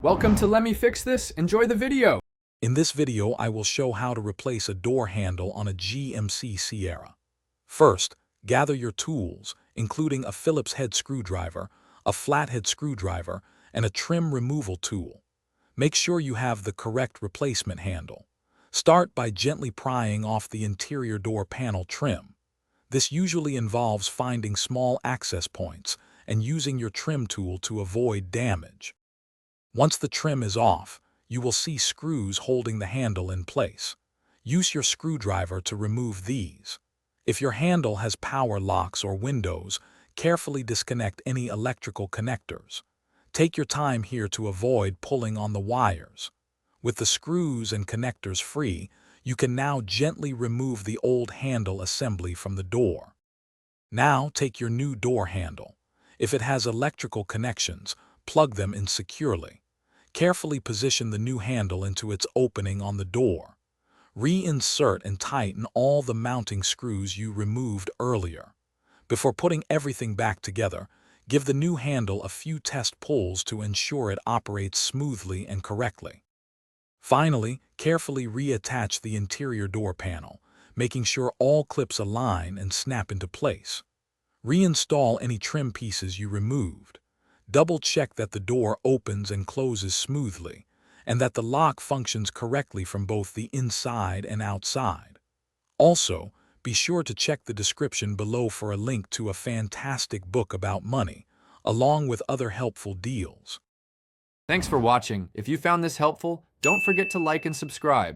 Welcome to Let Me Fix This. Enjoy the video. In this video, I will show how to replace a door handle on a GMC Sierra. First, gather your tools, including a Phillips head screwdriver, a flathead screwdriver, and a trim removal tool. Make sure you have the correct replacement handle. Start by gently prying off the interior door panel trim. This usually involves finding small access points and using your trim tool to avoid damage. Once the trim is off, you will see screws holding the handle in place. Use your screwdriver to remove these. If your handle has power locks or windows, carefully disconnect any electrical connectors. Take your time here to avoid pulling on the wires. With the screws and connectors free, you can now gently remove the old handle assembly from the door. Now take your new door handle. If it has electrical connections, plug them in securely. Carefully position the new handle into its opening on the door. Reinsert and tighten all the mounting screws you removed earlier. Before putting everything back together, give the new handle a few test pulls to ensure it operates smoothly and correctly. Finally, carefully reattach the interior door panel, making sure all clips align and snap into place. Reinstall any trim pieces you removed. Double-check that the door opens and closes smoothly, and that the lock functions correctly from both the inside and outside. Also, be sure to check the description below for a link to a fantastic book about money, along with other helpful deals. Thanks for watching. If you found this helpful, don't forget to like and subscribe.